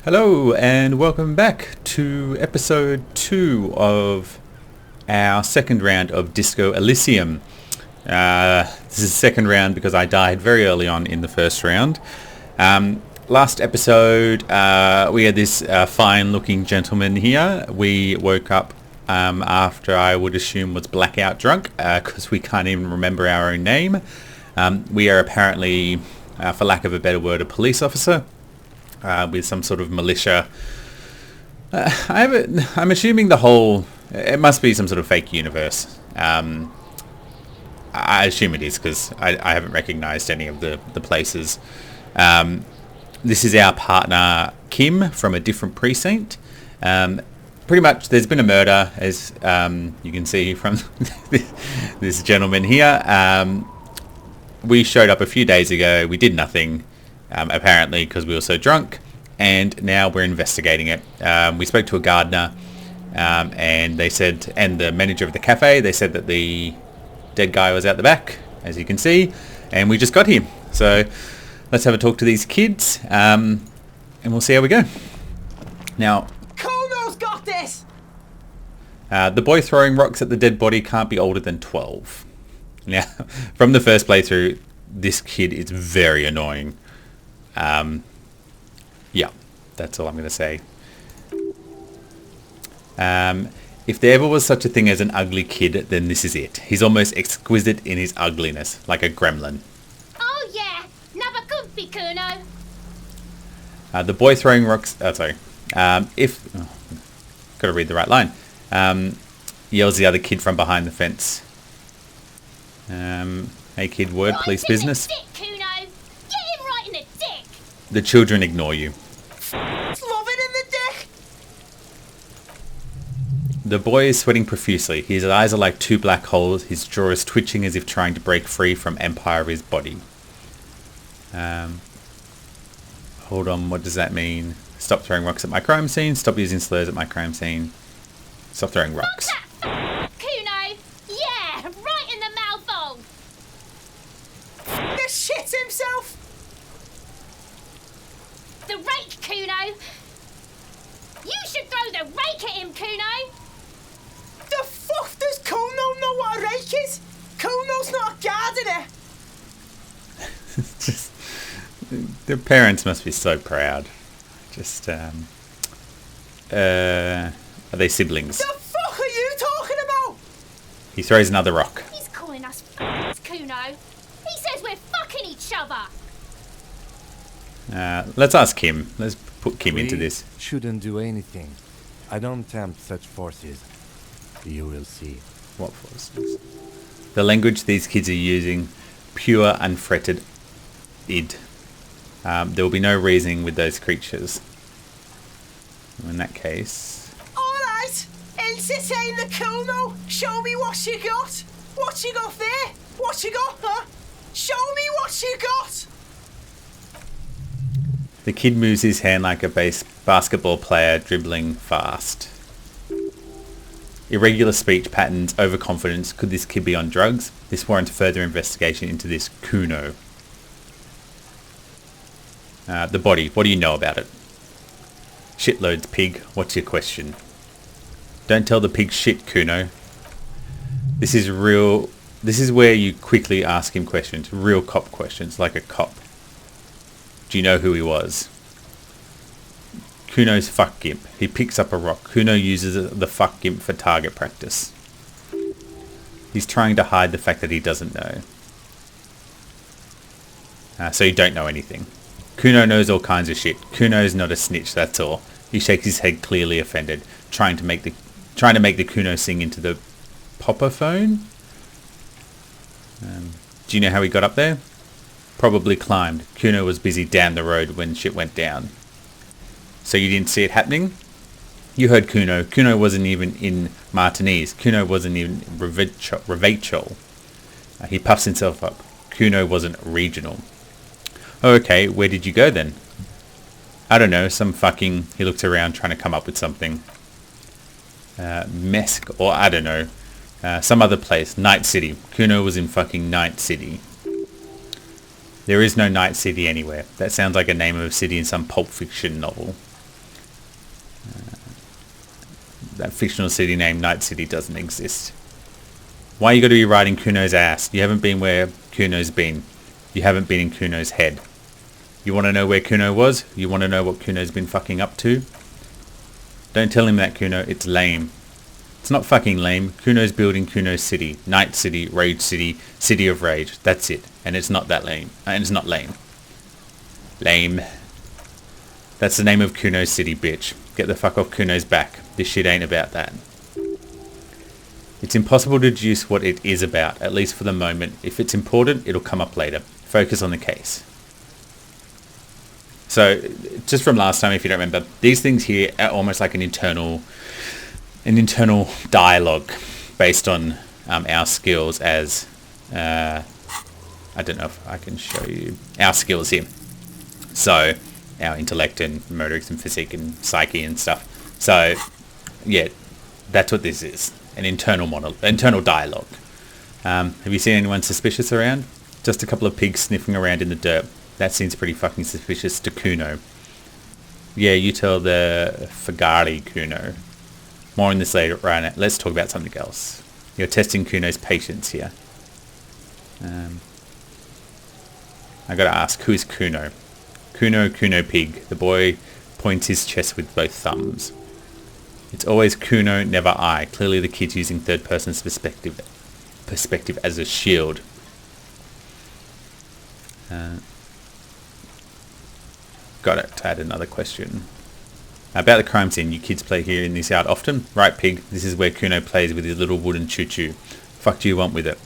Hello and welcome back to episode 2 of our second round of Disco Elysium. This is the second round because I died very early on in the first round. Last episode we had this fine looking gentleman here. We woke up after I would assume was blackout drunk because we can't even remember our own name. We are apparently, for lack of a better word, a police officer. With some sort of militia. I'm assuming it must be some sort of fake universe. I assume it is because I haven't recognized any of the places. This is our partner Kim from a different precinct. Pretty much there's been a murder, as you can see from this gentleman here. We showed up a few days ago. We did nothing. Apparently because we were so drunk, and now we're investigating it. We spoke to a gardener and they said, and the manager of the cafe, they said that the dead guy was out the back, as you can see, and we just got here. So let's have a talk to these kids and we'll see how we go. Now, Kono's got this! The boy throwing rocks at the dead body can't be older than 12. Now, from the first playthrough, this kid is very annoying. Yeah, that's all I'm going to say. If there ever was such a thing as an ugly kid, then this is it. He's almost exquisite in his ugliness, like a gremlin. Oh yeah, never comfy, Kuno. The boy throwing rocks... gotta read the right line. Yells the other kid from behind the fence. Hey kid, word, police business. The children ignore you. Love it in the dick! The boy is sweating profusely. His eyes are like two black holes. His jaw is twitching as if trying to break free from empire of his body. Hold on, what does that mean? Stop throwing rocks at my crime scene. Stop using slurs at my crime scene. Stop throwing rocks. Kuno! Yeah, right in the mouthful! The shit himself! The rake, Kuno! You should throw the rake at him, Kuno! The fuck does Kono know what a rake is? Kono's not a gardener! Just, their parents must be so proud. Just, are they siblings? The fuck are you talking about? He throws another rock. He's calling us Kuno. He says we're fucking each other! Let's ask Kim. Let's put Kim into this. Shouldn't do anything. I don't tempt such forces. You will see. What forces? The language these kids are using, pure, unfretted id. There will be no reasoning with those creatures. In that case... Alright! Entertain the Kono! Show me what you got! What you got there? What you got, huh? Show me what you got! The kid moves his hand like a basketball player dribbling fast. Irregular speech patterns, overconfidence. Could this kid be on drugs? This warrants further investigation into this Kuno. The body. What do you know about it? Shitloads, pig. What's your question? Don't tell the pig shit, Kuno. This is real. This is where you quickly ask him questions. Real cop questions, like a cop. Do you know who he was? Kuno's fuck gimp. He picks up a rock. Kuno uses the fuck gimp for target practice. He's trying to hide the fact that he doesn't know. So you don't know anything. Kuno knows all kinds of shit. Kuno's not a snitch, that's all. He shakes his head, clearly offended, trying to make the Kuno sing into the popper phone. Do you know how he got up there? Probably climbed. Kuno was busy down the road when shit went down. So you didn't see it happening? You heard Kuno. Kuno wasn't even in Martinez. Kuno wasn't even Revachol. He puffs himself up. Kuno wasn't regional. Okay, where did you go then? I don't know, some fucking... He looks around trying to come up with something. Mesk, or I don't know. Some other place. Night City. Kuno was in fucking Night City. There is no Night City anywhere. That sounds like a name of a city in some Pulp Fiction novel. that fictional city named Night City doesn't exist. Why you got to be riding Kuno's ass? You haven't been where Kuno's been. You haven't been in Kuno's head. You want to know where Kuno was? You want to know what Kuno's been fucking up to? Don't tell him that, Kuno. It's lame. It's not fucking lame. Kuno's building Kuno's city. Night City, Rage City, City of Rage. That's it. And it's not that lame. And it's not lame. Lame. That's the name of Kuno's city, bitch. Get the fuck off Kuno's back. This shit ain't about that. It's impossible to deduce what it is about, at least for the moment. If it's important, it'll come up later. Focus on the case. So, just from last time, if you don't remember, these things here are almost like an internal dialogue based on our skills as... I don't know if I can show you our skills here. So, our intellect and motorics and physique and psyche and stuff. So, yeah, that's what this is. An internal dialogue. Have you seen anyone suspicious around? Just a couple of pigs sniffing around in the dirt. That seems pretty fucking suspicious to Kuno. Yeah, you tell the Fagari, Kuno. More on this later. Right now, let's talk about something else. You're testing Kuno's patience here. I gotta ask, who is Kuno? Kuno Pig. The boy points his chest with both thumbs. It's always Kuno, never I. Clearly the kid's using third person's perspective as a shield. Got it. I had another question. About the crime scene, you kids play here in this yard often? Right, Pig. This is where Kuno plays with his little wooden choo-choo. Fuck do you want with it?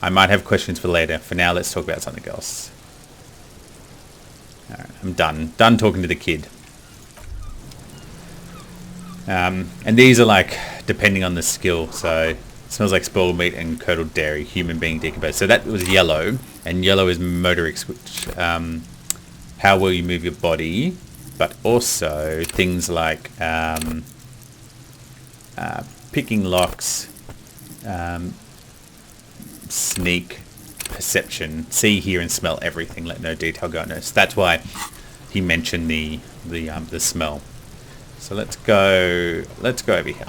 I might have questions for later. For now, let's talk about something else. Alright, I'm done. Done talking to the kid. And these are like, depending on the skill, so it smells like spoiled meat and curdled dairy, human being decomposed. So that was yellow, and yellow is motorics, which, how well you move your body, but also things like picking locks, sneak, perception, see, hear, and smell everything. Let no detail go unnoticed. That's why he mentioned the smell. So let's go over here.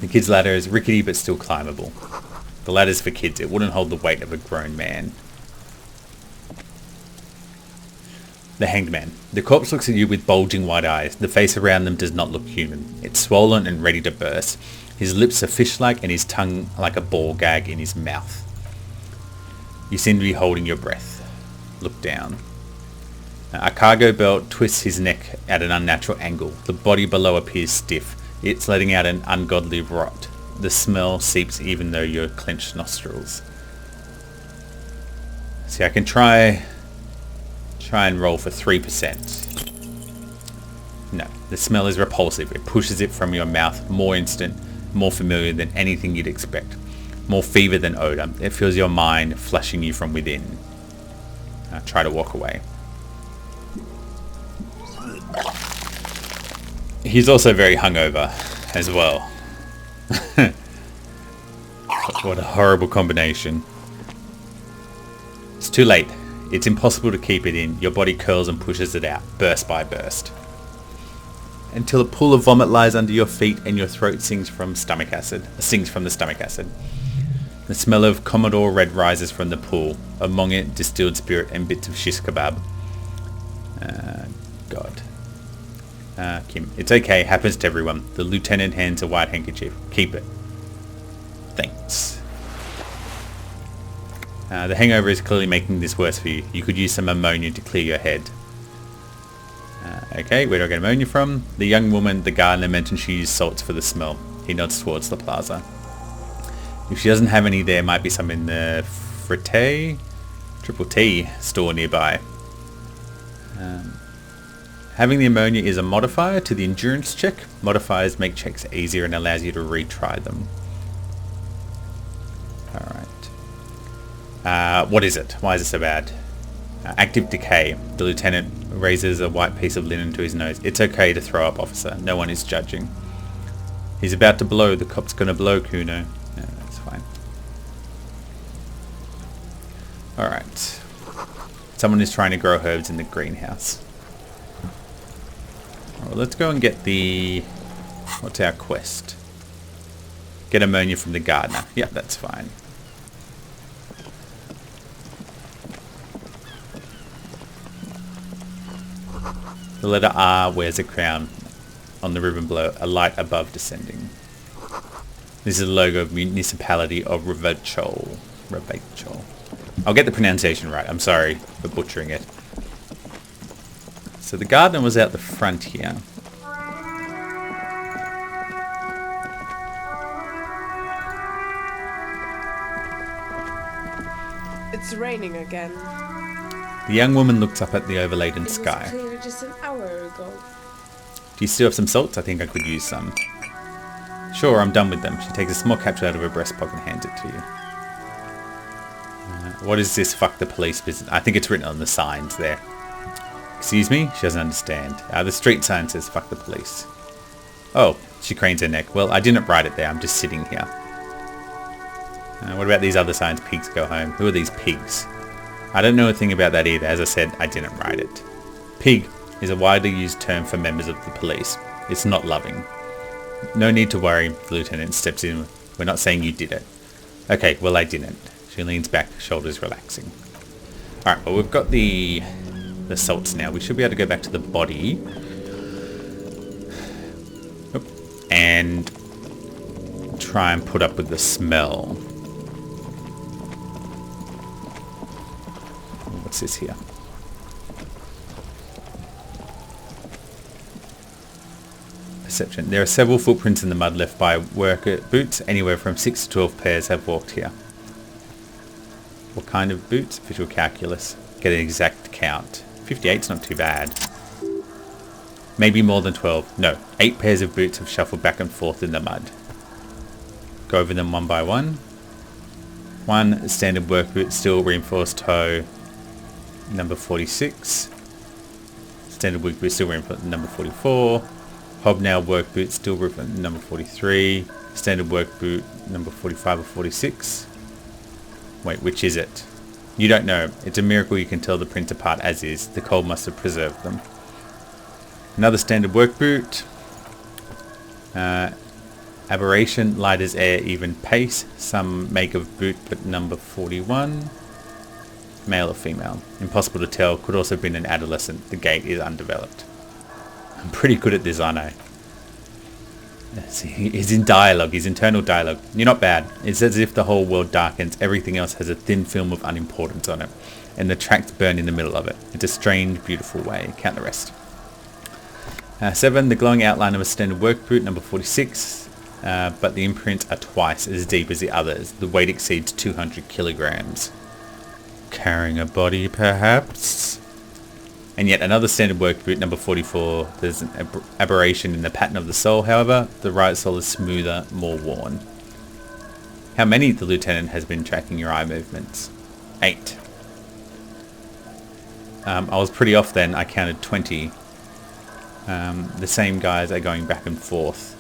The kid's ladder is rickety but still climbable. The ladder's for kids. It wouldn't hold the weight of a grown man. The hanged man. The corpse looks at you with bulging white eyes. The face around them does not look human. It's swollen and ready to burst. His lips are fish-like and his tongue like a ball gag in his mouth. You seem to be holding your breath. Look down. A cargo belt twists his neck at an unnatural angle. The body below appears stiff. It's letting out an ungodly rot. The smell seeps even though your clenched nostrils. See, I can try and roll for 3%. No, the smell is repulsive. It pushes it from your mouth, more instant, more familiar than anything you'd expect. More fever than odor. It fills your mind, flushing you from within. Try to walk away. He's also very hungover as well. What a horrible combination. It's too late. It's impossible to keep it in. Your body curls and pushes it out, burst by burst. Until a pool of vomit lies under your feet and your throat sings from the stomach acid. The smell of Commodore Red rises from the pool. Among it, distilled spirit and bits of shish kebab. God. Kim. It's okay. Happens to everyone. The lieutenant hands a white handkerchief. Keep it. Thanks. The hangover is clearly making this worse for you. You could use some ammonia to clear your head. Okay, where do I get ammonia from? The young woman, the gardener, mentioned she used salts for the smell. He nods towards the plaza. If she doesn't have any, there might be some in the Triple T store nearby. Having the ammonia is a modifier to the endurance check. Modifiers make checks easier and allows you to retry them. Alright. What is it? Why is it so bad? Active decay. The lieutenant raises a white piece of linen to his nose. It's okay to throw up, officer. No one is judging. He's about to blow. The cop's gonna blow, Kuno. Yeah, that's fine. Alright. Someone is trying to grow herbs in the greenhouse. well, let's go and get the... What's our quest? Get ammonia from the gardener. Yep, that's fine. The letter R wears a crown on the ribbon below, a light above descending. This is the logo of municipality of Ravachol. I'll get the pronunciation right. I'm sorry for butchering it. So the gardener was out the front here. It's raining again. The young woman looks up at the overladen It was sky. clear just an hour ago. Do you still have some salts? I think I could use some. Sure, I'm done with them. She takes a small capsule out of her breast pocket and hands it to you. What is this fuck the police business? I think it's written on the signs there. Excuse me? She doesn't understand. The street sign says fuck the police. Oh, she cranes her neck. Well, I didn't write it there. I'm just sitting here. What about these other signs? Pigs go home. Who are these pigs? I don't know a thing about that either. As I said, I didn't write it. Pig is a widely used term for members of the police. It's not loving. No need to worry, the lieutenant steps in. We're not saying you did it. Okay, well I didn't. She leans back, shoulders relaxing. Alright, well we've got the salts now. We should be able to go back to the body. And try and put up with the smell. What's this here? Perception. There are several footprints in the mud left by worker boots. Anywhere from 6 to 12 pairs have walked here. What kind of boots? Visual calculus. Get an exact count. 58's not too bad. Maybe more than 12. No, 8 pairs of boots have shuffled back and forth in the mud. Go over them one by one. One standard work boot, steel reinforced toe, number 46. Standard work boot, steel reinforced, number 44. Hobnail work boot, steel reinforced, number 43. Standard work boot, number 45 or 46. Wait, which is it? You don't know. It's a miracle you can tell the prints apart as is. The cold must have preserved them. Another standard work boot. Aberration, light as air, even pace. Some make of boot, but number 41. Male or female. Impossible to tell. Could also have been an adolescent. The gait is undeveloped. I'm pretty good at this, aren't I? He's in dialogue. His internal dialogue. You're not bad. It's as if the whole world darkens. Everything else has a thin film of unimportance on it. And the tracks burn in the middle of it. It's a strange, beautiful way. Count the rest. 7. The glowing outline of a standard work boot, number 46. But the imprints are twice as deep as the others. The weight exceeds 200 kilograms. Carrying a body, perhaps? And yet another standard work boot, number 44. There's an aberration in the pattern of the sole, however. The right sole is smoother, more worn. How many? The lieutenant has been tracking your eye movements. 8. I was pretty off then. I counted 20. The same guys are going back and forth.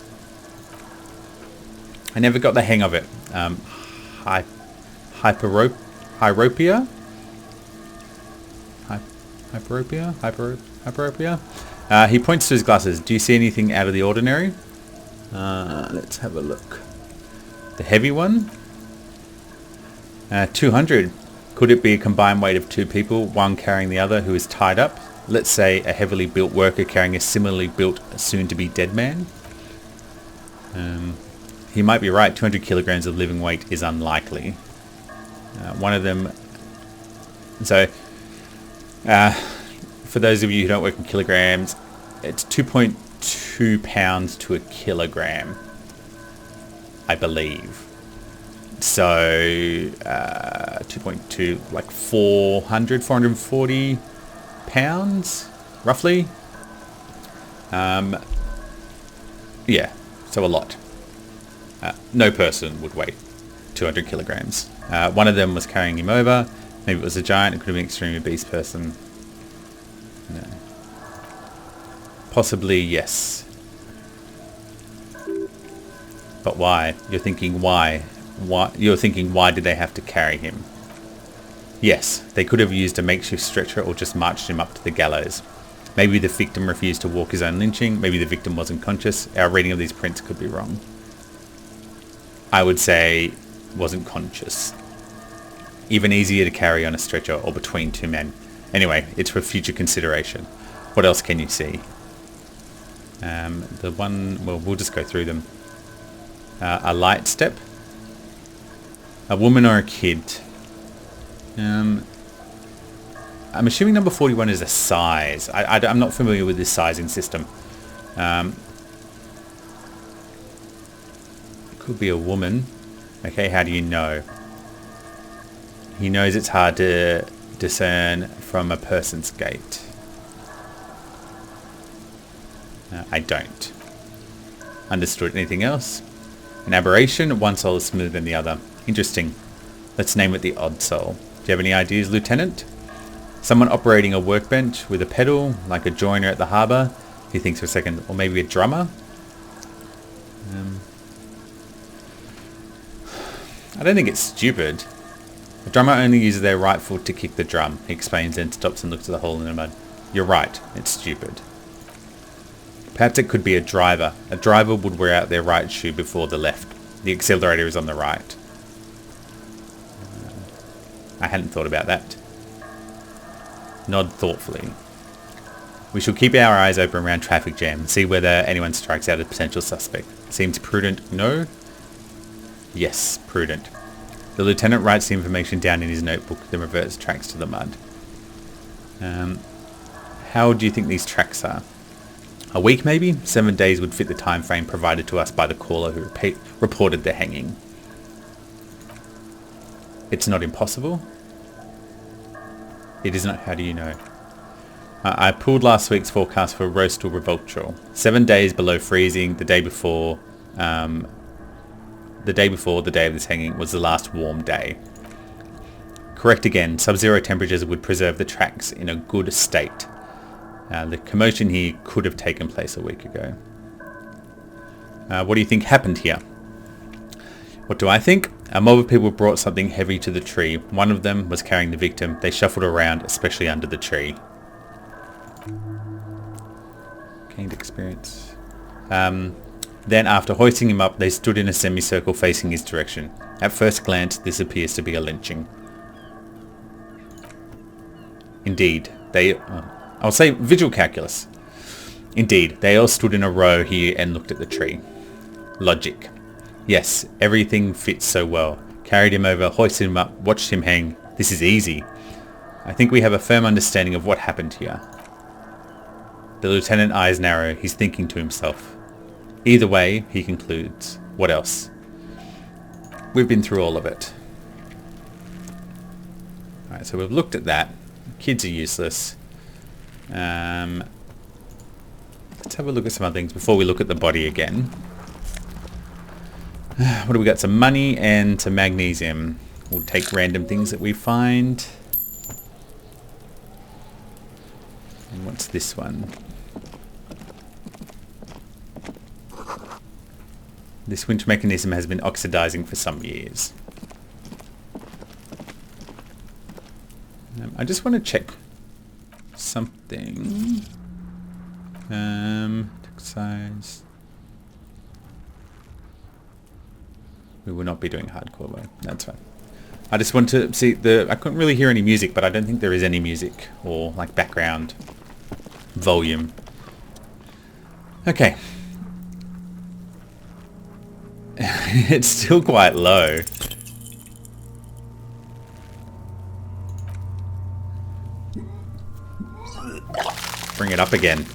I never got the hang of it. Hyperopia? Hyperopia? He points to his glasses. Do you see anything out of the ordinary? Let's have a look. The heavy one? 200. Could it be a combined weight of 2 people, one carrying the other who is tied up? Let's say a heavily built worker carrying a similarly built, soon-to-be dead man? He might be right. 200 kilograms of living weight is unlikely. One of them... So, for those of you who don't work in kilograms, it's 2.2 pounds to a kilogram, I believe. So, 2.2, like 440 pounds, roughly. Yeah, so a lot. No person would weigh 200 kilograms. One of them was carrying him over. Maybe it was a giant. It could have been an extremely obese person. No. Possibly, yes. But why? You're thinking why? Why? You're thinking why did they have to carry him? Yes, they could have used a makeshift stretcher or just marched him up to the gallows. Maybe the victim refused to walk his own lynching. Maybe the victim wasn't conscious. Our reading of these prints could be wrong. I would say wasn't conscious. Even easier to carry on a stretcher or between two men. Anyway, it's for future consideration. What else can you see? The one, well, we'll just go through them. A light step. A woman or a kid. I'm assuming number 41 is a size. I'm not familiar with this sizing system. Could be a woman. Okay, how do you know? He knows it's hard to discern from a person's gait. I don't. Understood. Anything else? An aberration. One soul is smoother than the other. Interesting. Let's name it the odd soul. Do you have any ideas, Lieutenant? Someone operating a workbench with a pedal, like a joiner at the harbour. He thinks for a second. Or maybe a drummer? I don't think it's stupid. A drummer only uses their right foot to kick the drum, he explains, then stops and looks at the hole in the mud. You're right, it's stupid. Perhaps it could be a driver. A driver would wear out their right shoe before the left. The accelerator is on the right. I hadn't thought about that. Nod thoughtfully. We shall keep our eyes open around traffic jam and see whether anyone strikes out a potential suspect. Seems prudent, no? Yes, prudent. The lieutenant writes the information down in his notebook, then reverts tracks to the mud. How do you think these tracks are? A week maybe? 7 days would fit the time frame provided to us by the caller who reported the hanging. It's not impossible? It is not. How do you know? I pulled last week's forecast for Roastal Revoltral. 7 days below freezing. The day before the day of this hanging was the last warm day. Correct again. Sub-zero temperatures would preserve the tracks in a good state. The commotion here could have taken place a week ago. What do you think happened here? What do I think? A mob of people brought something heavy to the tree. One of them was carrying the victim. They shuffled around, especially under the tree. Gained experience. Then after hoisting him up, they stood in a semicircle facing his direction. At first glance, this appears to be a lynching. Indeed, I'll say visual calculus. Indeed, they all stood in a row here and looked at the tree. Logic. Yes, everything fits so well. Carried him over, hoisted him up, watched him hang. This is easy. I think we have a firm understanding of what happened here. The lieutenant's eyes narrow. He's thinking to himself. Either way, he concludes. What else? We've been through all of it. Alright, so we've looked at that. Kids are useless. Let's have a look at some other things before we look at the body again. What do we got? Some money and some magnesium. We'll take random things that we find. And what's this one? This winch mechanism has been oxidizing for some years. I just want to check something. Size. We will not be doing hardcore though. That's fine. I just want to see I couldn't really hear any music, but I don't think there is any music or like background volume. Okay. It's still quite low. Bring it up again.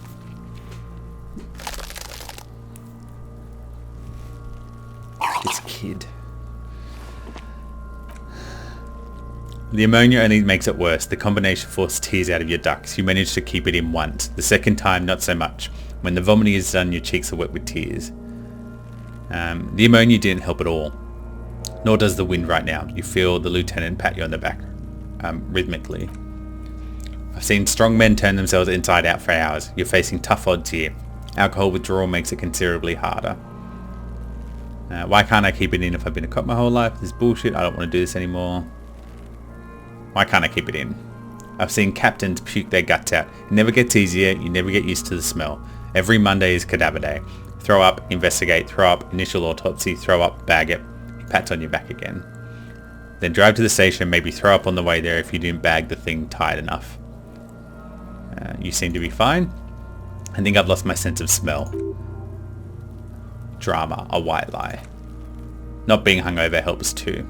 This kid. The ammonia only makes it worse. The combination forced tears out of your ducts. You managed to keep it in once. The second time, not so much. When the vomiting is done, your cheeks are wet with tears. The ammonia didn't help at all. Nor does the wind right now. You feel the lieutenant pat you on the back, rhythmically. I've seen strong men turn themselves inside out for hours. You're facing tough odds here. Alcohol withdrawal makes it considerably harder. Why can't I keep it in if I've been a cop my whole life? This is bullshit. I don't want to do this anymore. Why can't I keep it in? I've seen captains puke their guts out. It never gets easier. You never get used to the smell. Every Monday is cadaver day. Throw up, investigate, throw up, initial autopsy, throw up, bag it. He pats on your back again. Then drive to the station, maybe throw up on the way there if you didn't bag the thing tight enough. You seem to be fine. I think I've lost my sense of smell. Drama, a white lie. Not being hungover helps too.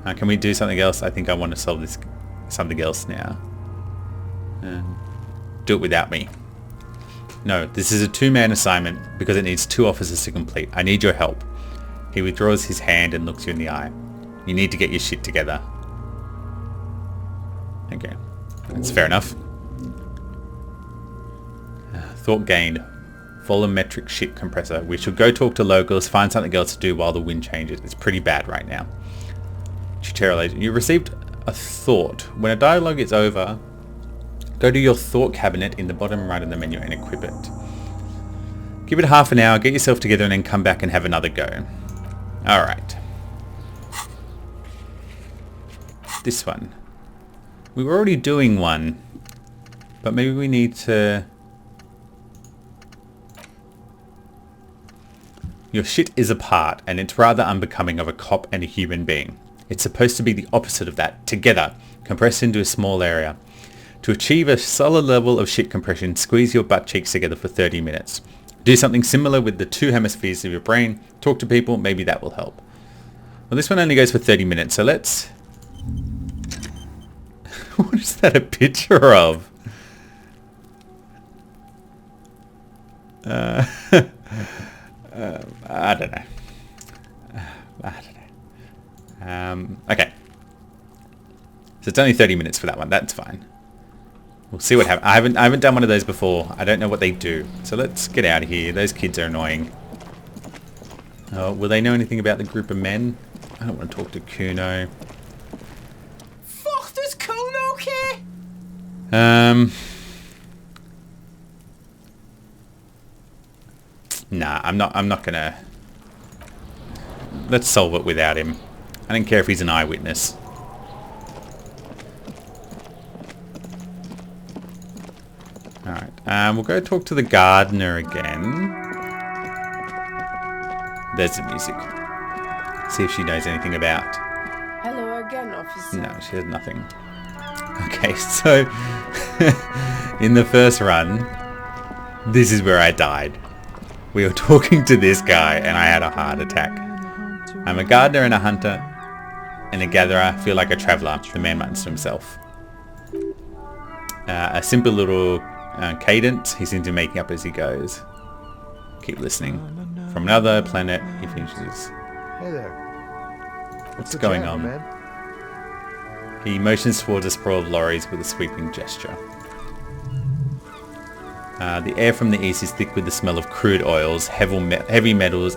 Can we do something else? I think I want to solve this something else now. Do it without me. No, this is a 2-man assignment because it needs 2 officers to complete. I need your help. He withdraws his hand and looks you in the eye. You need to get your shit together. Okay, that's fair enough. Thought gained. Volumetric ship compressor. We should go talk to locals, find something else to do while the wind changes. It's pretty bad right now. Tutorial agent. You received a thought. When a dialogue is over, go to your thought cabinet in the bottom right of the menu and equip it. Give it half an hour, get yourself together, and then come back and have another go. Alright. This one. We were already doing one, but maybe we need to... Your shit is apart, and it's rather unbecoming of a cop and a human being. It's supposed to be the opposite of that. Together, compressed into a small area. To achieve a solid level of shit compression, squeeze your butt cheeks together for 30 minutes. Do something similar with the 2 hemispheres of your brain. Talk to people, maybe that will help. Well, this one only goes for 30 minutes, so let's... What is that a picture of? I don't know. Okay. So it's only 30 minutes for that one. That's fine. We'll see what happens. I haven't done one of those before. I don't know what they do. So let's get out of here. Those kids are annoying. Oh, will they know anything about the group of men? I don't want to talk to Kuno. Fuck, does Kuno care? Nah, I'm not gonna... Let's solve it without him. I don't care if he's an eyewitness. Alright, we'll go talk to the gardener again. There's the music. See if she knows anything about... Hello again, officer. No, she has nothing. Okay, so... in the first run, this is where I died. We were talking to this guy and I had a heart attack. I'm a gardener and a hunter and a gatherer. I feel like a traveller, the man mutters to himself. A simple little cadence he seems to be making up as he goes. Keep listening. From another planet, he finishes. Hey there. What's going on? Man? He motions towards a sprawl of lorries with a sweeping gesture. The air from the east is thick with the smell of crude oils, heavy metals,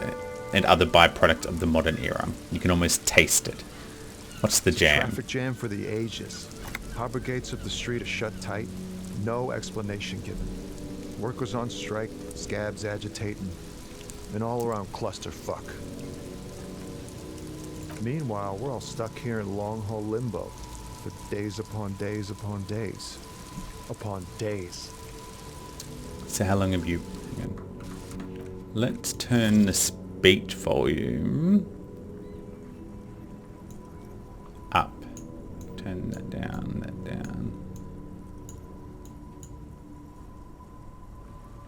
and other byproducts of the modern era. You can almost taste it. What's the jam? Traffic jam for the ages. Harbor gates of the street are shut tight. No explanation given. Workers on strike, scabs agitating, an all-around clusterfuck. Meanwhile, we're all stuck here in long-haul limbo for days upon days upon days upon days. So how long have you... Let's turn the speech volume up. Turn that down, that down.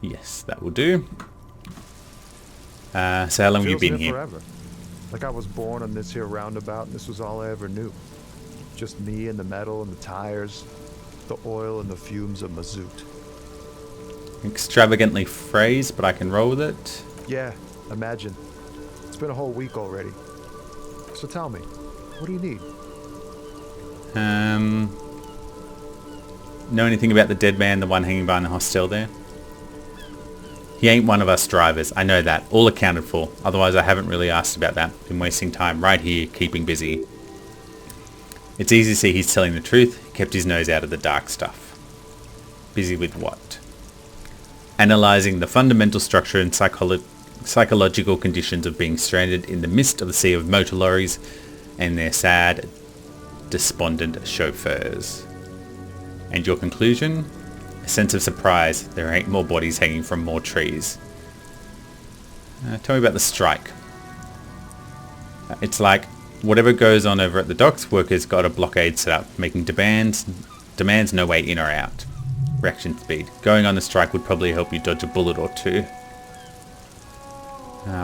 Yes, that will do. So how long have you been here? Forever. Like I was born on this here roundabout and this was all I ever knew. Just me and the metal and the tires, the oil and the fumes of mazout. Extravagantly phrased, but I can roll with it. Yeah, imagine. It's been a whole week already. So tell me, what do you need? Know anything about the dead man, the one hanging behind the hostel there? He ain't one of us drivers, I know that. All accounted for. Otherwise I haven't really asked about that. Been wasting time right here, keeping busy. It's easy to see he's telling the truth. He kept his nose out of the dark stuff. Busy with what? Analysing the fundamental structure and psychological conditions of being stranded in the midst of the sea of motor lorries and their sad despondent chauffeurs. And your conclusion? A sense of surprise. There ain't more bodies hanging from more trees. Tell me about the strike. It's like whatever goes on over at the docks, workers got a blockade set up, making demands no way in or out. Reaction speed. Going on the strike would probably help you dodge a bullet or two.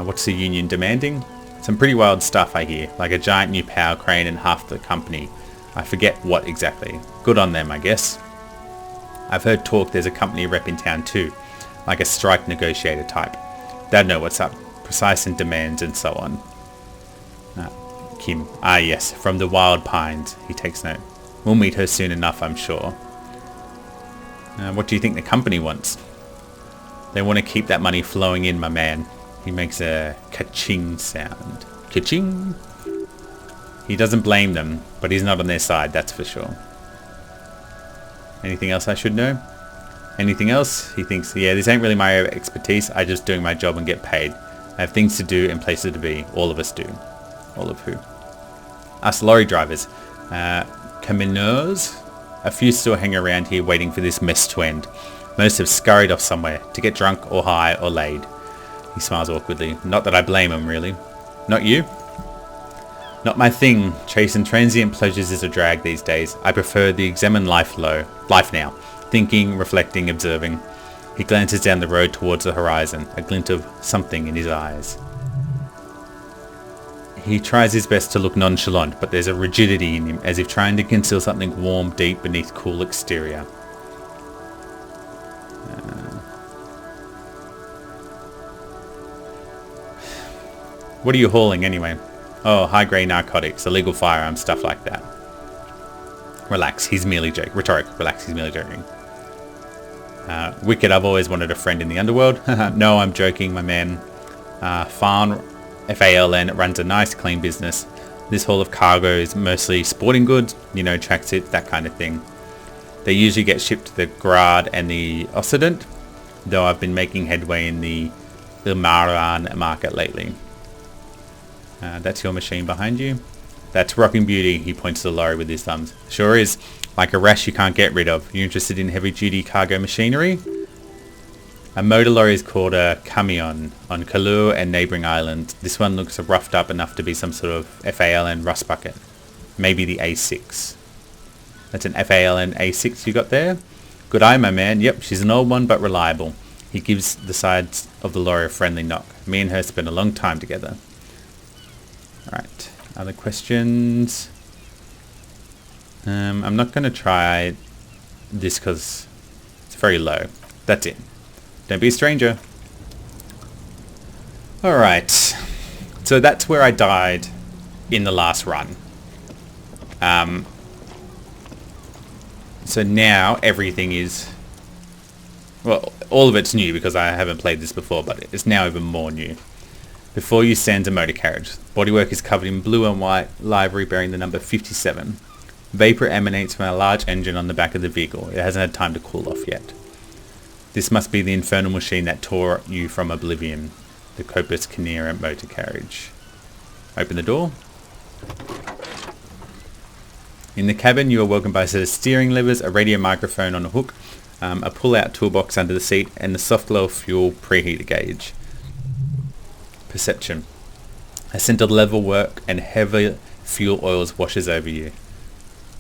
What's the union demanding? Some pretty wild stuff, I hear, like a giant new power crane and half the company. I forget what exactly. Good on them, I guess. I've heard talk there's a company rep in town too, like a strike negotiator type. They'd know what's up, precise in demands and so on. Kim. Ah yes, from the Wild Pines. He takes note. We'll meet her soon enough, I'm sure. What do you think the company wants? They want to keep that money flowing in, my man. He makes a ka-ching sound. Ka-ching! He doesn't blame them, but he's not on their side, that's for sure. Anything else I should know? Anything else? He thinks, yeah, this ain't really my expertise. I just doing my job and get paid. I have things to do and places to be. All of us do. All of who? Us lorry drivers. Caminos? A few still hang around here waiting for this mess to end. Most have scurried off somewhere to get drunk or high or laid. He smiles awkwardly. Not that I blame him, really. Not you? Not my thing. Chasing transient pleasures is a drag these days. I prefer the examine life now. Thinking, reflecting, observing. He glances down the road towards the horizon, a glint of something in his eyes. He tries his best to look nonchalant, but there's a rigidity in him, as if trying to conceal something warm deep beneath cool exterior. What are you hauling anyway? Oh, high-grade narcotics, illegal firearms, stuff like that. Relax, he's merely joking. Rhetoric, relax, he's merely joking. Wicked, I've always wanted a friend in the underworld. No, I'm joking, my man. Farn, F-A-L-N, runs a nice, clean business. This haul of cargo is mostly sporting goods, you know, tracksuits, that kind of thing. They usually get shipped to the Grad and the Occident, though I've been making headway in the Ilmaran market lately. That's your machine behind you. That's Rocking Beauty, he points to the lorry with his thumbs. Sure is. Like a rash you can't get rid of. You interested in heavy-duty cargo machinery? A motor lorry is called a camion on Kalur and neighbouring islands. This one looks roughed up enough to be some sort of FALN rust bucket. Maybe the A6. That's an FALN A6 you got there? Good eye, my man. Yep, she's an old one but reliable. He gives the sides of the lorry a friendly knock. Me and her spent a long time together. Alright, other questions? I'm not going to try this because it's very low. That's it. Don't be a stranger. Alright, so that's where I died in the last run. So now everything is... Well, all of it's new because I haven't played this before, but it's now even more new. Before you stands a motor carriage. Bodywork is covered in blue and white livery bearing the number 57. Vapour emanates from a large engine on the back of the vehicle. It hasn't had time to cool off yet. This must be the infernal machine that tore you from oblivion. The Copus Canera motor carriage. Open the door. In the cabin you are welcomed by a set of steering levers, a radio microphone on a hook, a pull-out toolbox under the seat, and the soft glow fuel preheater gauge. Perception. A scent of level work and heavy fuel oils washes over you.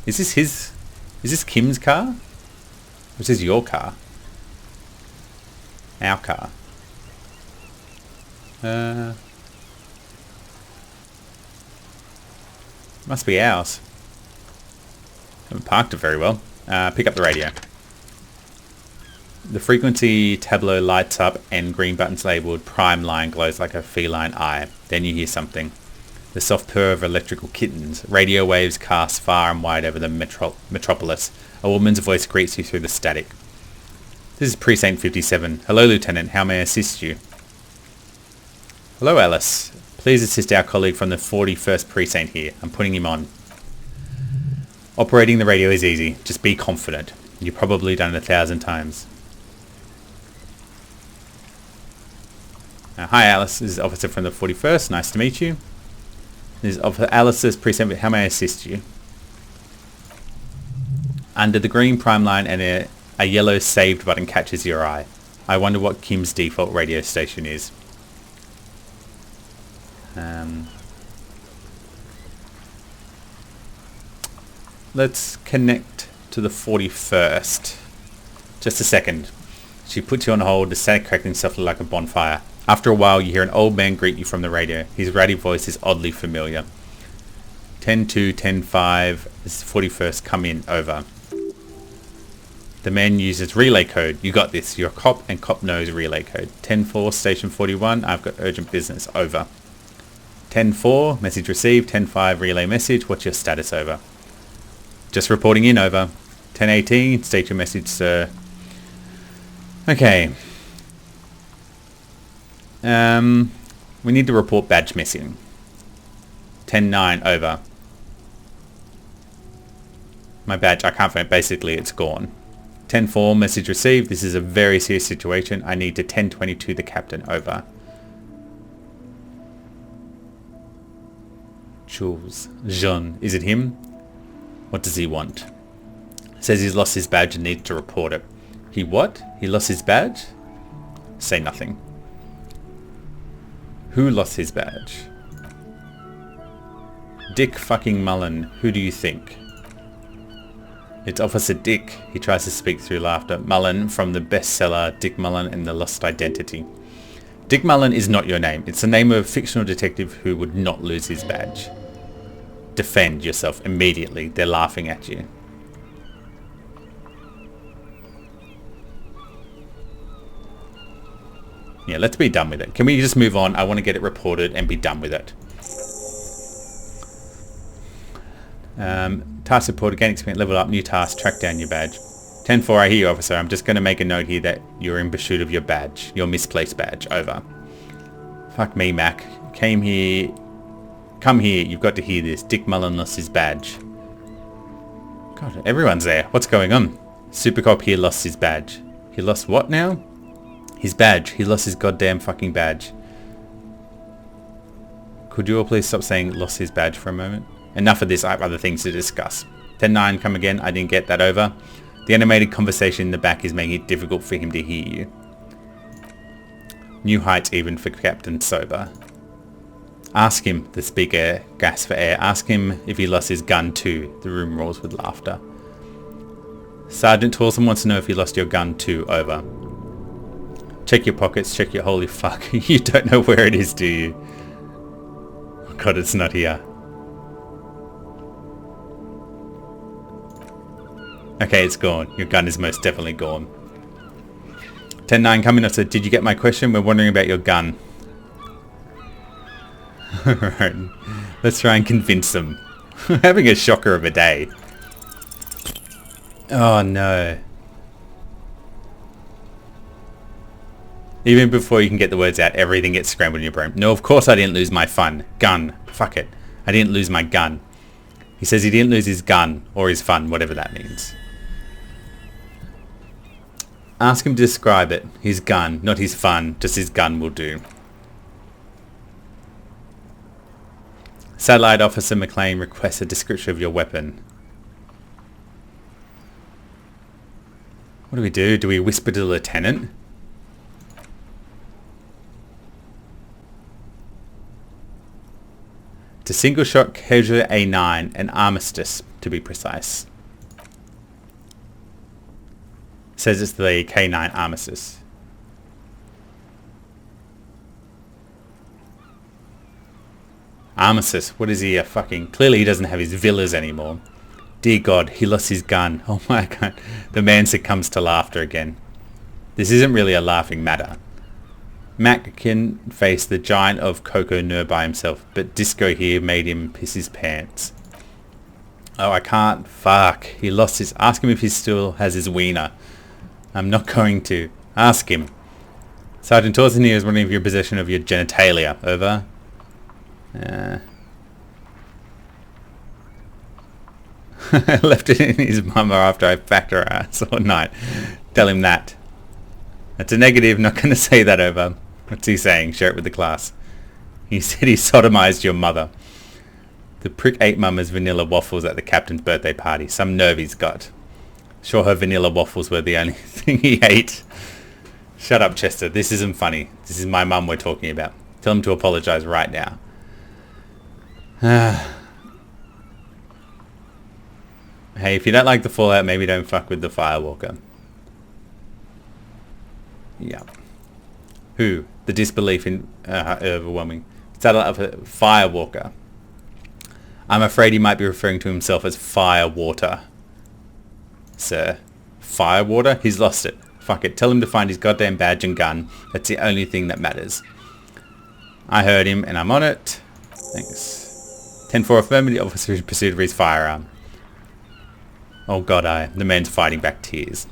Is this Kim's car? Or is this your car? Our car. Must be ours. Haven't parked it very well. Pick up the radio. The frequency tableau lights up and green buttons labelled prime line glows like a feline eye. Then you hear something. The soft purr of electrical kittens. Radio waves cast far and wide over the metropolis. A woman's voice greets you through the static. This is Precinct 57. Hello, Lieutenant. How may I assist you? Hello, Alice. Please assist our colleague from the 41st Precinct here. I'm putting him on. Operating the radio is easy. Just be confident. You've probably done it 1,000 times. Hi, Alice. This is Officer from the 41st. Nice to meet you. This is Alice's Precinct. How may I assist you? Under the green prime line and a yellow saved button catches your eye. I wonder what Kim's default radio station is. Let's connect to the 41st. Just a second. She puts you on hold, the static crackling softly like a bonfire. After a while, you hear an old man greet you from the radio. His ratty voice is oddly familiar. 10-2, 10-5, this is 41st, come in, over. The man uses relay code. You got this. You're a cop and cop knows relay code. 10-4, station 41, I've got urgent business, over. 10-4, message received. 10-5, relay message, what's your status, over? Just reporting in, over. 10-18, state your message, sir. Okay. We need to report badge missing. 10-9, over. My badge, I can't find it. Basically, it's gone. 10-4, message received. This is a very serious situation. I need to 10-22 the captain, over. Jules. Jean. Is it him? What does he want? Says he's lost his badge and needs to report it. He what? He lost his badge? Say nothing. Who lost his badge? Dick fucking Mullen. Who do you think? It's Officer Dick. He tries to speak through laughter. Mullen from the bestseller Dick Mullen and the Lost Identity. Dick Mullen is not your name. It's the name of a fictional detective who would not lose his badge. Defend yourself immediately. They're laughing at you. Yeah, let's be done with it. Can we just move on? I want to get it reported and be done with it. Task report, gain experience, level up, new task, track down your badge. 10-4, I hear you, officer. I'm just going to make a note here that you're in pursuit of your badge. Your misplaced badge. Over. Fuck me, Mac. Come here. You've got to hear this. Dick Mullen lost his badge. God, everyone's there. What's going on? Supercop here lost his badge. He lost what now? His badge. He lost his goddamn fucking badge. Could you all please stop saying lost his badge for a moment? Enough of this. I have other things to discuss. 10-9, come again. I didn't get that, over. The animated conversation in the back is making it difficult for him to hear you. New heights even for Captain Sober. Ask him, the speaker gasps for air. Ask him if he lost his gun too. The room roars with laughter. Sergeant Torson wants to know if you lost your gun too, over. Check your pockets, check your holy fuck. You don't know where it is, do you? Oh God, it's not here. Okay, it's gone. Your gun is most definitely gone. 10-9, come in. I said, did you get my question? We're wondering about your gun. Alright, let's try and convince them. Having a shocker of a day. Oh no. Even before you can get the words out, everything gets scrambled in your brain. No, of course I didn't lose my gun. Fuck it. I didn't lose my gun. He says he didn't lose his gun, or his fun, whatever that means. Ask him to describe it. His gun, not his fun, just his gun will do. Satellite Officer McLean requests a description of your weapon. What do we do? Do we whisper to the lieutenant? It's a single-shot casual A9, an armistice, to be precise. Says it's the K9 armistice. Armistice, what is he, a fucking... Clearly he doesn't have his villas anymore. Dear God, he lost his gun. Oh my God. The man succumbs to laughter again. This isn't really a laughing matter. Mac can face the giant of Coco Nur by himself, but Disco here made him piss his pants. Oh, I can't. Fuck. He lost his... Ask him if he still has his wiener. I'm not going to. Ask him. Sergeant Torson here is wondering if you're in possession of your genitalia. Over. I left it in his mama after I packed her ass all night. Tell him that. That's a negative. Not going to say that, over. What's he saying? Share it with the class. He said he sodomized your mother. The prick ate mama's vanilla waffles at the captain's birthday party. Some nerve he's got. Sure, her vanilla waffles were the only thing he ate. Shut up, Chester. This isn't funny. This is my mum we're talking about. Tell him to apologise right now. Hey, if you don't like the Fallout, maybe don't fuck with the Firewalker. Yeah. Who? The disbelief in overwhelming. Satellite of a Firewalker. I'm afraid he might be referring to himself as Firewater. Sir. Firewater? He's lost it. Fuck it. Tell him to find his goddamn badge and gun. That's the only thing that matters. I heard him and I'm on it. Thanks. 10-4 affirmative. Officer in pursuit of his firearm. Oh god, the man's fighting back tears.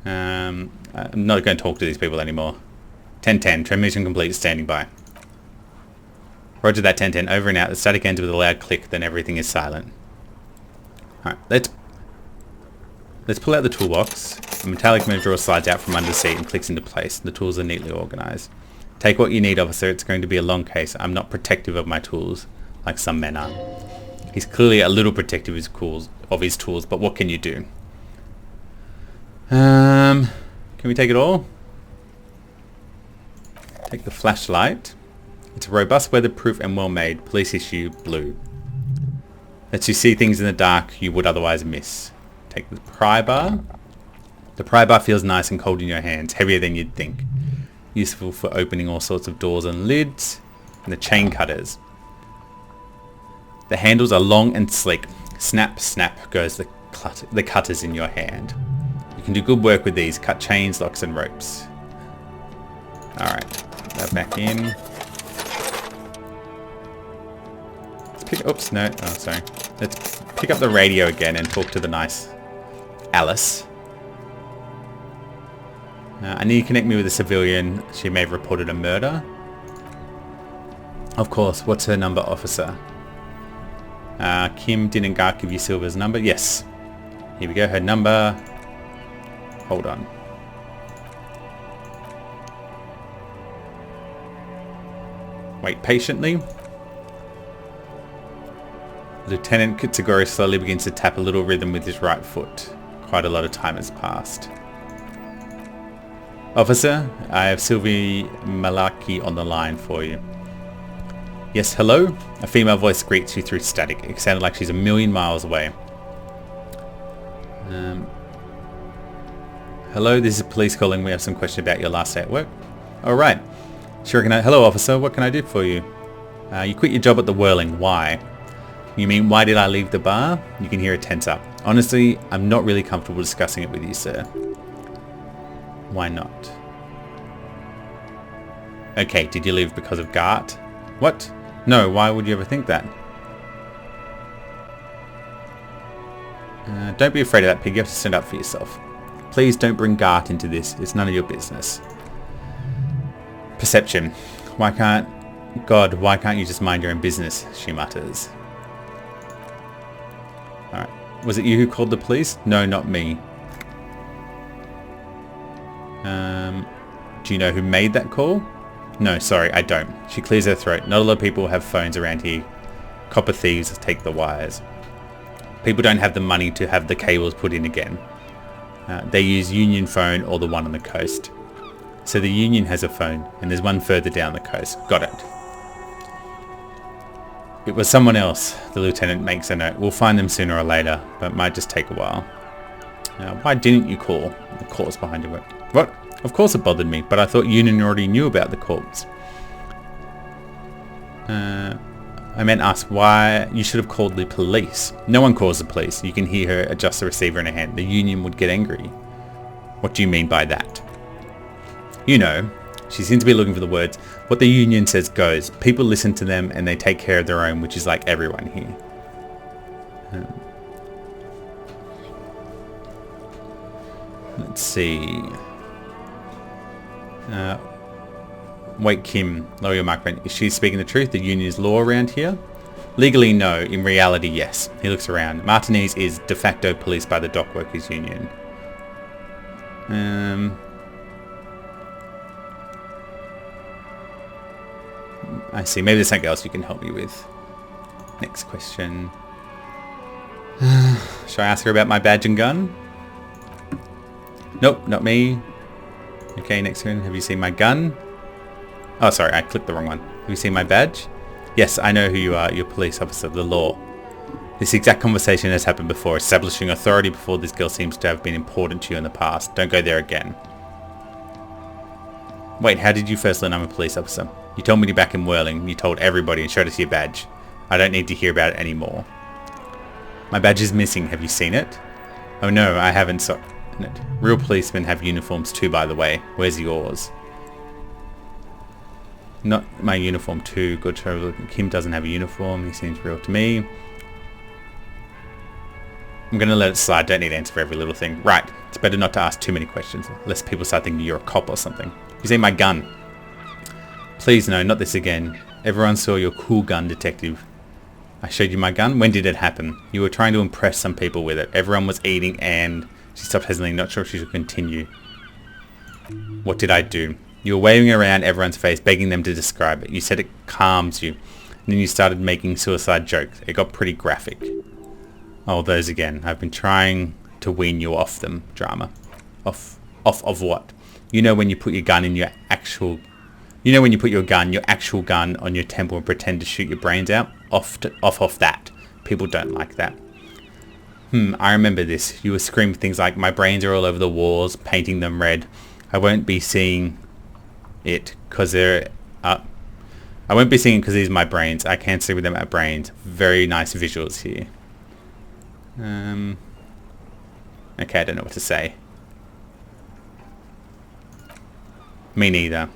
I'm not going to talk to these people anymore. 10-10. Transmission complete. Standing by. Roger that, 10-10. Over and out. The static ends with a loud click, then everything is silent. Alright, let's pull out the toolbox. A metallic metal drawer slides out from under the seat and clicks into place. The tools are neatly organised. Take what you need, officer. It's going to be a long case. I'm not protective of my tools, like some men are. He's clearly a little protective of his tools, but what can you do? Can we take it all? Take the flashlight. It's robust, weatherproof and well made. Police issue blue. Lets you see things in the dark you would otherwise miss. Take the pry bar. The pry bar feels nice and cold in your hands, heavier than you'd think. Useful for opening all sorts of doors and lids. And the chain cutters. The handles are long and sleek. Snap, snap goes the cutters in your hand. You can do good work with these. Cut chains, locks and ropes. Alright. Put that back in. Oops, no. Oh, sorry. Let's pick up the radio again and talk to the nice Alice. I need to connect me with a civilian. She may have reported a murder. Of course. What's her number, officer? Kim didn't Gark give you Silver's number? Yes. Here we go. Her number. Hold on. Wait patiently. Lieutenant Kitsugori slowly begins to tap a little rhythm with his right foot. Quite a lot of time has passed. Officer, I have Sylvie Malaki on the line for you. Yes, hello? A female voice greets you through static. It sounded like she's a million miles away. Hello, this is police calling. We have some question about your last day at work. Alright. Sure, hello officer, what can I do for you? You quit your job at the Whirling. Why? You mean, why did I leave the bar? You can hear it tense up. Honestly, I'm not really comfortable discussing it with you, sir. Why not? Okay, did you leave because of Gart? What? No, why would you ever think that? Don't be afraid of that, pig. You have to stand up for yourself. Please don't bring Gart into this. It's none of your business. Perception. Why can't you just mind your own business? She mutters. Alright. Was it you who called the police? No, not me. Do you know who made that call? No, sorry, I don't. She clears her throat. Not a lot of people have phones around here. Copper thieves take the wires. People don't have the money to have the cables put in again. They use Union phone or the one on the coast. So the Union has a phone, and there's one further down the coast. Got it. It was someone else, the lieutenant makes a note. We'll find them sooner or later, but it might just take a while. Why didn't you call? The corpse behind your work. What? Of course it bothered me, but I thought Union already knew about the corpse. I meant ask why you should have called the police. No one calls the police. You can hear her adjust the receiver in her hand. The Union would get angry. What do you mean by that? You know, she seems to be looking for the words. What the Union says goes. People listen to them and they take care of their own, which is like everyone here. Let's see. Wait, Kim, lower your microphone. Is she speaking the truth? The Union is law around here? Legally, no. In reality, yes. He looks around. Martinez is de facto police by the Dock Workers Union. I see. Maybe there's something else you can help me with. Next question. Should I ask her about my badge and gun? Nope, not me. Okay, next one. Have you seen my gun? Oh, sorry, I clicked the wrong one. Have you seen my badge? Yes, I know who you are. You're a police officer of the law. This exact conversation has happened before. Establishing authority before this girl seems to have been important to you in the past. Don't go there again. Wait, how did you first learn I'm a police officer? You told me back in Whirling. You told everybody and showed us your badge. I don't need to hear about it anymore. My badge is missing. Have you seen it? Oh no, I haven't seen it. Real policemen have uniforms too, by the way. Where's yours? Not my uniform too. Good trouble. Kim doesn't have a uniform. He seems real to me. I'm going to let it slide. Don't need to answer for every little thing. Right. It's better not to ask too many questions, lest people start thinking you're a cop or something. You see my gun? Please no, not this again. Everyone saw your cool gun, detective. I showed you my gun? When did it happen? You were trying to impress some people with it. Everyone was eating and... She stopped hesitating, not sure if she should continue. What did I do? You were waving around everyone's face, begging them to describe it. You said it calms you. And then you started making suicide jokes. It got pretty graphic. Oh, those again. I've been trying to wean you off them. Drama. Off of what? You know when you put your gun in your actual... You know when you put your actual gun on your temple and pretend to shoot your brains out? Off that. People don't like that. I remember this. You were screaming things like, my brains are all over the walls, painting them red. I won't be seeing it because they're... I won't be seeing it because these are my brains. I can't see with them at brains. Very nice visuals here. Okay, I don't know what to say. Me neither.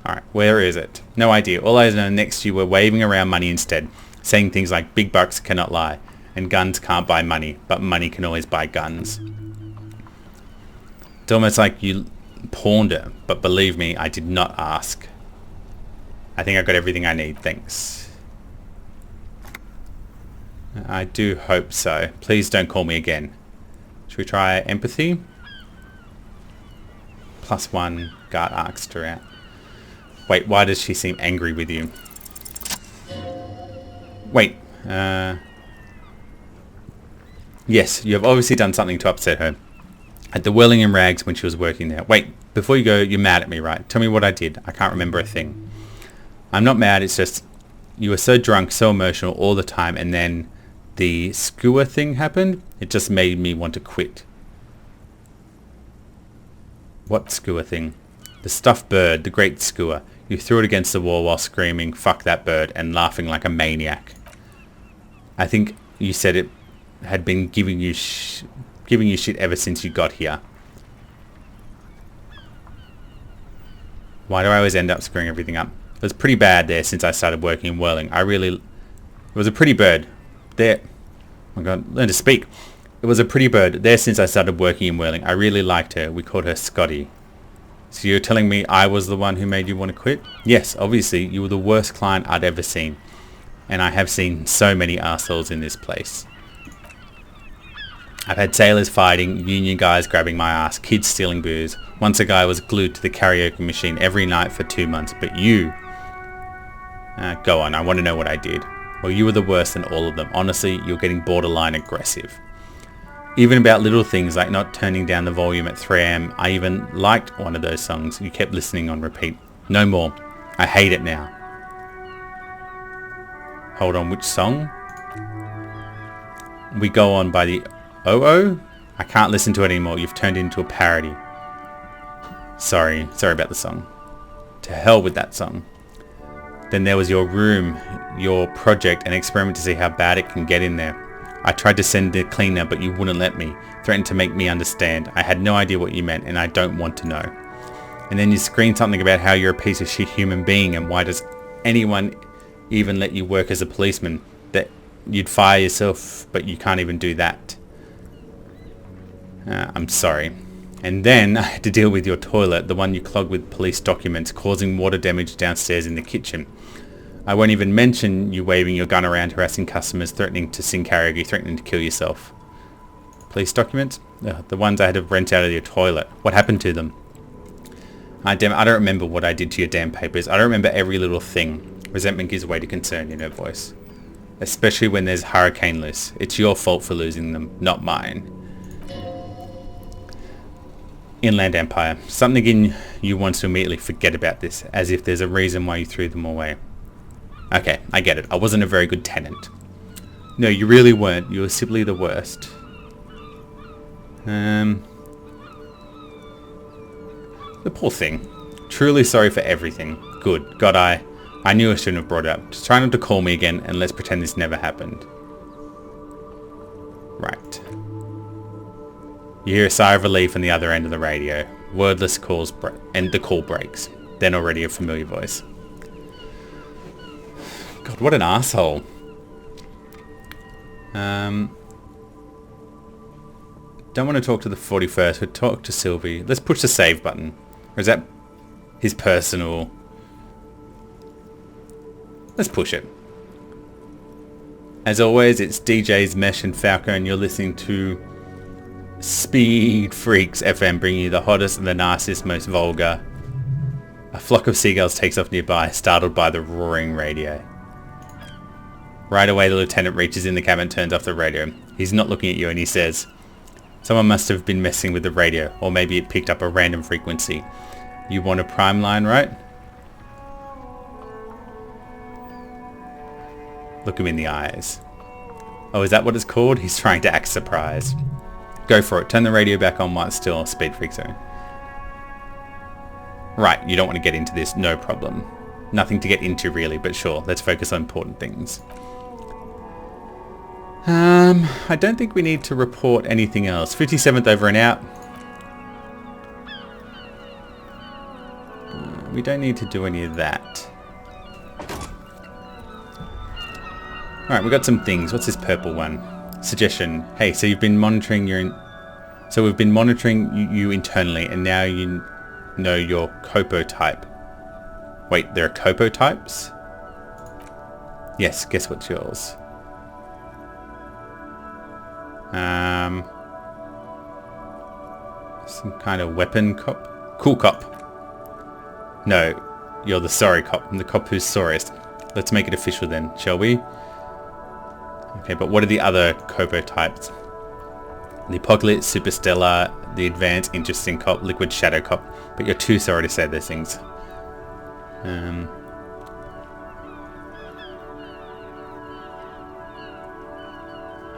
Alright, where is it? No idea. All I know, next to you were waving around money instead. Saying things like, big bucks cannot lie. And guns can't buy money. But money can always buy guns. It's almost like you pawned it. But believe me, I did not ask. I think I got everything I need. Thanks. I do hope so. Please don't call me again. Should we try empathy? +1. Guard asked her out. Wait, why does she seem angry with you? Wait. Yes, you have obviously done something to upset her. At the Whirling in Rags when she was working there. Wait, before you go, you're mad at me, right? Tell me what I did. I can't remember a thing. I'm not mad, it's just... You were so drunk, so emotional all the time, and then the skewer thing happened. It just made me want to quit. What skewer thing? The stuffed bird, the great skewer. You threw it against the wall while screaming, fuck that bird, and laughing like a maniac. I think you said it had been giving you shit ever since you got here. Why do I always end up screwing everything up? It was pretty bad there since I started working in Whirling. It was a pretty bird. There... Oh my god, learn to speak. It was a pretty bird there since I started working in Whirling. I really liked her. We called her Scotty. So you're telling me I was the one who made you want to quit? Yes, obviously, you were the worst client I'd ever seen. And I have seen so many arseholes in this place. I've had sailors fighting, union guys grabbing my ass, kids stealing booze. Once a guy was glued to the karaoke machine every night for 2 months. But you... go on, I want to know what I did. Well, you were the worst in all of them. Honestly, you're getting borderline aggressive. Even about little things like not turning down the volume at 3 AM. I even liked one of those songs. You kept listening on repeat. No more. I hate it now. Hold on, which song? We go on by the Oh? I can't listen to it anymore. You've turned into a parody. Sorry about the song. To hell with that song. Then there was your room, your project, an experiment to see how bad it can get in there. I tried to send the cleaner, but you wouldn't let me. Threatened to make me understand. I had no idea what you meant, and I don't want to know. And then you screamed something about how you're a piece of shit human being, and why does anyone even let you work as a policeman? That you'd fire yourself, but you can't even do that. I'm sorry. And then I had to deal with your toilet, the one you clogged with police documents, causing water damage downstairs in the kitchen. I won't even mention you waving your gun around, harassing customers, threatening to sing karaoke, threatening to kill yourself. Police documents? The ones I had to rent out of your toilet. What happened to them? I don't remember what I did to your damn papers. I don't remember every little thing. Resentment gives way to concern in her voice. especially when there's hurricane loose. It's your fault for losing them, not mine. Inland Empire. Something in you wants to immediately forget about this, as if there's a reason why you threw them away. Okay, I get it. I wasn't a very good tenant. No, you really weren't. You were simply the worst. The poor thing. Truly sorry for everything. Good. God, I knew I shouldn't have brought it up. Just try not to call me again and let's pretend this never happened. Right. You hear a sigh of relief on the other end of the radio. Wordless calls and the call breaks. Then already a familiar voice. God, what an asshole. Don't want to talk to the 41st. We'll talk to Sylvie. Let's push the save button. Or is that his personal... Let's push it. As always, it's DJs, Mesh and Falco, and you're listening to Speed Freaks FM, bringing you the hottest and the nastiest, most vulgar. A flock of seagulls takes off nearby, startled by the roaring radio. Right away, the lieutenant reaches in the cabin and turns off the radio. He's not looking at you and he says, someone must have been messing with the radio, or maybe it picked up a random frequency. You want a prime line, right? Look him in the eyes. Oh, is that what it's called? He's trying to act surprised. Go for it. Turn the radio back on while it's still Speed Freak Zone. Right, you don't want to get into this. No problem. Nothing to get into really, but sure. Let's focus on important things. I don't think we need to report anything else. 57th over and out. We don't need to do any of that. Alright, we've got some things. What's this purple one? Suggestion. Hey, so you've been monitoring So we've been monitoring you internally, and now you know your Copo type. Wait, there are Copo types? Yes, guess what's yours? Some kind of weapon cop? Cool cop. No, you're the sorry cop. I'm the cop who's sorriest. Let's make it official then, shall we? Okay, but what are the other Copo types? The Apocalypse, Superstellar, the Advanced, Interesting Cop, Liquid Shadow Cop. But you're too sorry to say those things.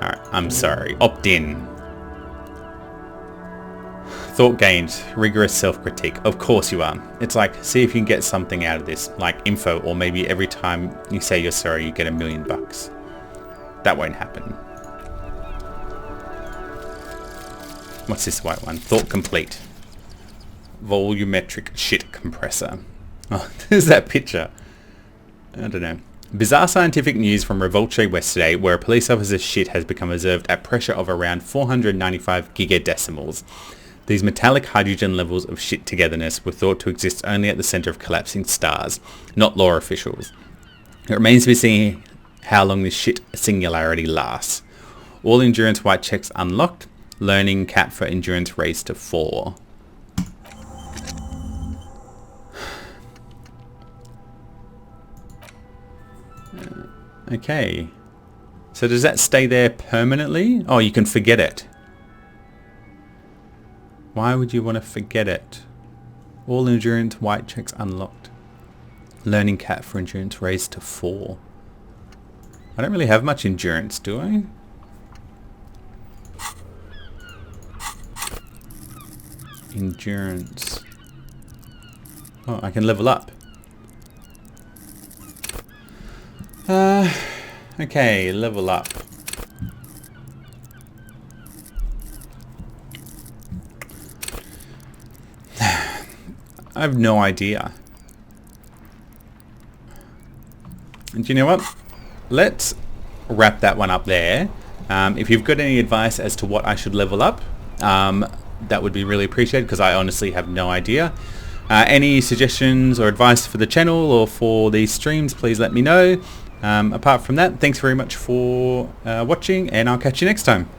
Alright, I'm sorry. Opt in. Thought gained. Rigorous self-critique. Of course you are. It's like, see if you can get something out of this. Like info, or maybe every time you say you're sorry, you get $1 million. That won't happen. What's this white one? Thought complete. Volumetric shit compressor. Oh, there's that picture. I don't know. Bizarre scientific news from Revolche West today, where a police officer's shit has become observed at pressure of around 495 gigadecimals. These metallic hydrogen levels of shit togetherness were thought to exist only at the center of collapsing stars, not law officials. It remains to be seen how long this shit singularity lasts. All endurance white checks unlocked. Learning cap for endurance raised to 4. Okay. So does that stay there permanently? Oh, you can forget it. Why would you want to forget it? All endurance white checks unlocked. Learning cap for endurance raised to 4. I don't really have much endurance, do I? Endurance. Oh, I can level up. Okay, level up. I have no idea. And do you know what? Let's wrap that one up there. If you've got any advice as to what I should level up, that would be really appreciated, because I honestly have no idea. Any suggestions or advice for the channel or for these streams, please let me know. Apart from that, thanks very much for watching, and I'll catch you next time.